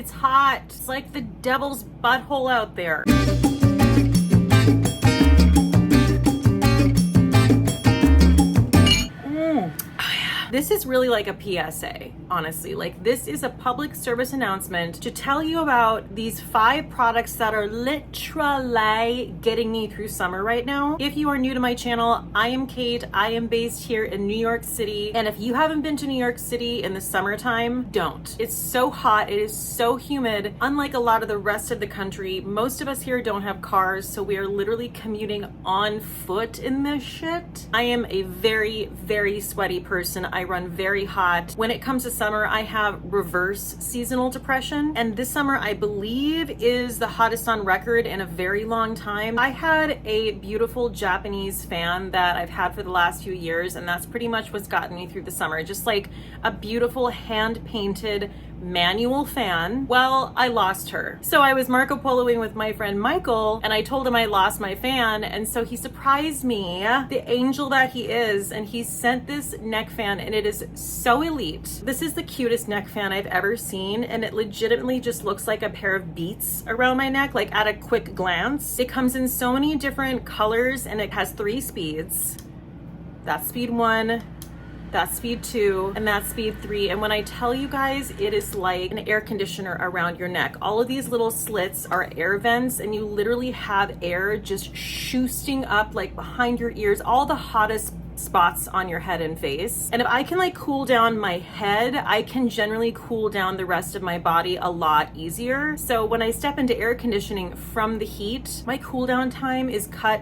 It's hot. It's like the devil's butthole out there. This is really like a PSA, honestly. Like, this is a public service announcement to tell you about these 5 products that are literally getting me through summer right now. If you are new to my channel, I am Cate. I am based here in New York City. And if you haven't been to New York City in the summertime, don't. It's so hot. It is so humid. Unlike a lot of the rest of the country, most of us here don't have cars, so we are literally commuting on foot in this shit. I am a very, very sweaty person. I run very hot. When it comes to summer, I have reverse seasonal depression, and this summer I believe is the hottest on record in a very long time. I had a beautiful Japanese fan that I've had for the last few years, and that's pretty much what's gotten me through the summer. Just like a beautiful hand-painted manual fan. Well, I lost her. So I was Marco Poloing with my friend Michael, and I told him I lost my fan, and so he surprised me, the angel that he is, and he sent this neck fan, and it is so elite. This is the cutest neck fan I've ever seen, and it legitimately just looks like a pair of beats around my neck, like at a quick glance. It comes in so many different colors, and it has 3 speeds. That's speed 1, that's speed 2, and that's speed 3. And when I tell you guys, it is like an air conditioner around your neck. All of these little slits are air vents, and you literally have air just shoosting up like behind your ears, all the hottest spots on your head and face. And if I can like cool down my head, I can generally cool down the rest of my body a lot easier. So when I step into air conditioning from the heat, my cool down time is cut,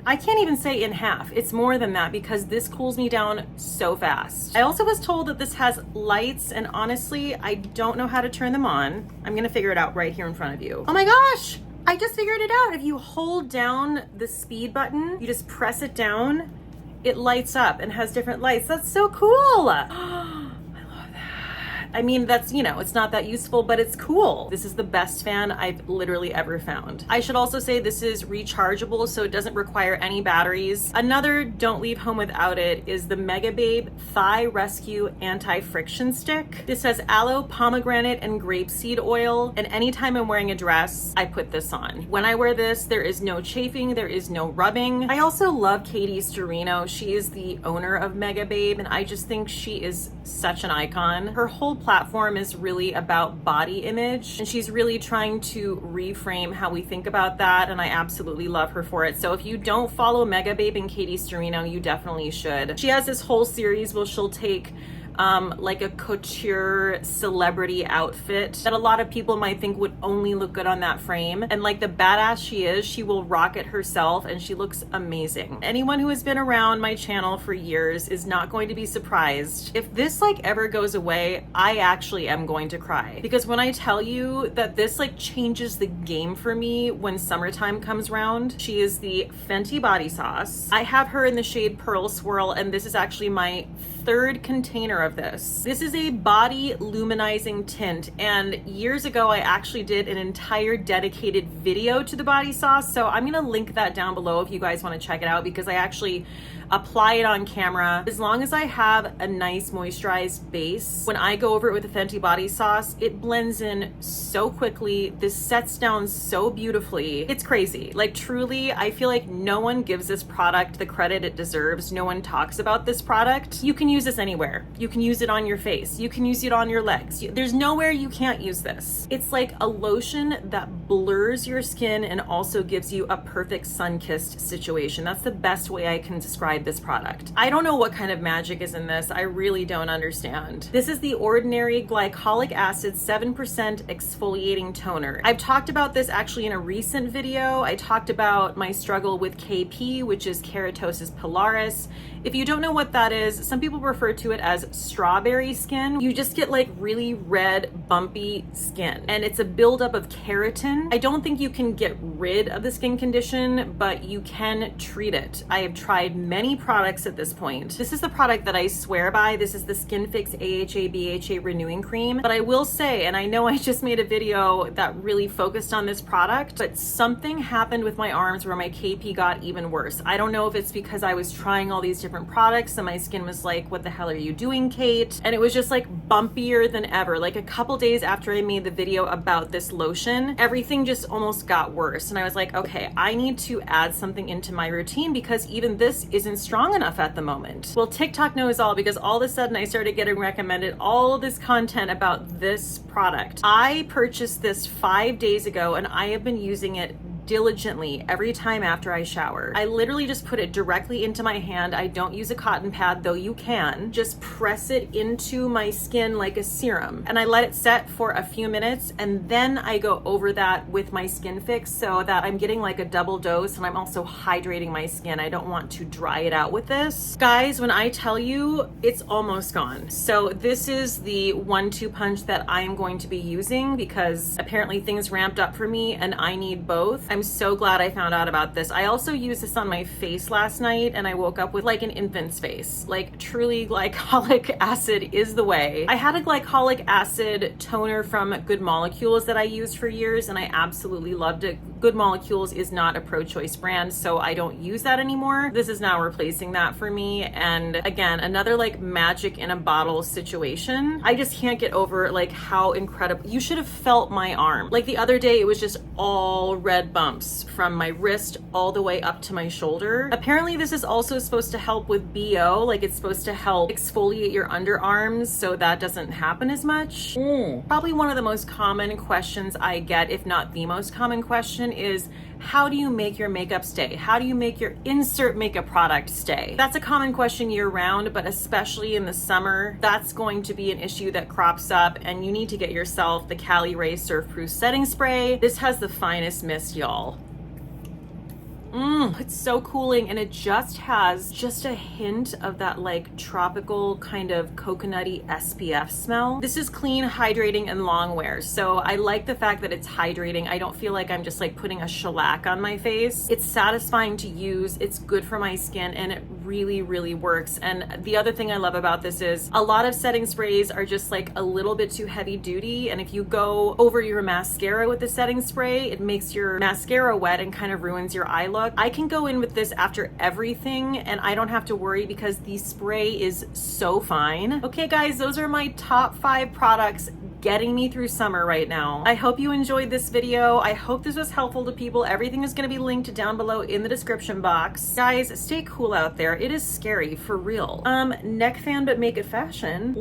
I can't even say in half. It's more than that because this cools me down so fast. I also was told that this has lights, and honestly, I don't know how to turn them on. I'm gonna figure it out right here in front of you. Oh my gosh, I just figured it out. If you hold down the speed button, you just press it down, it lights up and has different lights. That's so cool. I mean, that's, you know, it's not that useful, but it's cool. This is the best fan I've literally ever found. I should also say this is rechargeable, so it doesn't require any batteries. Another don't leave home without it is the Mega Babe Thigh Rescue Anti-Friction Stick. This has aloe, pomegranate, and grapeseed oil, and anytime I'm wearing a dress, I put this on. When I wear this, there is no chafing, there is no rubbing. I also love Cate Storino. She is the owner of Mega Babe, and I just think she is such an icon. Her whole platform is really about body image, and she's really trying to reframe how we think about that, and I absolutely love her for it. So if you don't follow Mega Babe and Cate Storino, you definitely should. She has this whole series where she'll take like a couture celebrity outfit that a lot of people might think would only look good on that frame, and like the badass she is, she will rock it herself, and she looks amazing. Anyone who has been around my channel for years is not going to be surprised if this like ever goes away. I actually am going to cry, because when I tell you that this like changes the game for me when summertime comes around. She is the Fenty body sauce. I have her in the shade Pearl Swirl, and this is actually my 3rd container of this. This is a body luminizing tint, and years ago I actually did an entire dedicated video to the body sauce, so I'm gonna link that down below if you guys want to check it out, because I actually apply it on camera. As long as I have a nice moisturized base, when I go over it with the Fenty body sauce, it blends in so quickly. This sets down so beautifully. It's crazy. Like, truly, I feel like no one gives this product the credit it deserves. No one talks about this product. You can use this anywhere. You can use it on your face. You can use it on your legs. There's nowhere you can't use this. It's like a lotion that blurs your skin and also gives you a perfect sun-kissed situation. That's the best way I can describe this product. I don't know what kind of magic is in this. I really don't understand. This is the Ordinary Glycolic Acid 7% Exfoliating Toner. I've talked about this actually in a recent video. I talked about my struggle with KP, which is keratosis pilaris. If you don't know what that is, some people refer to it as strawberry skin. You just get like really red, bumpy skin, and it's a buildup of keratin. I don't think you can get rid of the skin condition, but you can treat it. I have tried many many products at this point. This is the product that I swear by. This is the Skin Fix AHA BHA Renewing Cream. But I will say, and I know I just made a video that really focused on this product, but something happened with my arms where my KP got even worse. I don't know if it's because I was trying all these different products and my skin was like, what the hell are you doing, Cate? And it was just like bumpier than ever. Like a couple days after I made the video about this lotion, everything just almost got worse. And I was like, okay, I need to add something into my routine because even this isn't strong enough at the moment. Well, TikTok knows all because all of a sudden I started getting recommended all this content about this product. I purchased this 5 days ago and I have been using it diligently every time after I shower. I literally just put it directly into my hand. I don't use a cotton pad, though you can. Just press it into my skin like a serum. And I let it set for a few minutes and then I go over that with my Skin Fix so that I'm getting like a double dose and I'm also hydrating my skin. I don't want to dry it out with this. Guys, when I tell you, it's almost gone. So this is the 1-2 punch that I am going to be using because apparently things ramped up for me and I need both. I'm so glad I found out about this. I also used this on my face last night and I woke up with like an infant's face. Like truly glycolic acid is the way. I had a glycolic acid toner from Good Molecules that I used for years and I absolutely loved it. Good Molecules is not a pro-choice brand, so I don't use that anymore. This is now replacing that for me. And again, another like magic in a bottle situation. I just can't get over like how incredible. You should have felt my arm. Like the other day, it was just all red bumps from my wrist all the way up to my shoulder. Apparently this is also supposed to help with BO, like it's supposed to help exfoliate your underarms so that doesn't happen as much. Probably one of the most common questions I get, if not the most common question, is how do you make your makeup stay? How do you make your insert makeup product stay? That's a common question year round, but especially in the summer, that's going to be an issue that crops up and you need to get yourself the Cali Ray Surf Proof Setting Spray. This has the finest mist, y'all. It's so cooling and it just has just a hint of that like tropical kind of coconutty SPF smell. This is clean, hydrating, and long wear. So I like the fact that it's hydrating. I don't feel like I'm just like putting a shellac on my face. It's satisfying to use. It's good for my skin and it really, really works. And the other thing I love about this is a lot of setting sprays are just like a little bit too heavy duty. And if you go over your mascara with the setting spray, it makes your mascara wet and kind of ruins your eye look. I can go in with this after everything and I don't have to worry because the spray is so fine. Okay guys, those are my top 5 products getting me through summer right now. I hope you enjoyed this video. I hope this was helpful to people. Everything is going to be linked down below in the description box. Guys, stay cool out there. It is scary for real. Neck fan but make it fashion.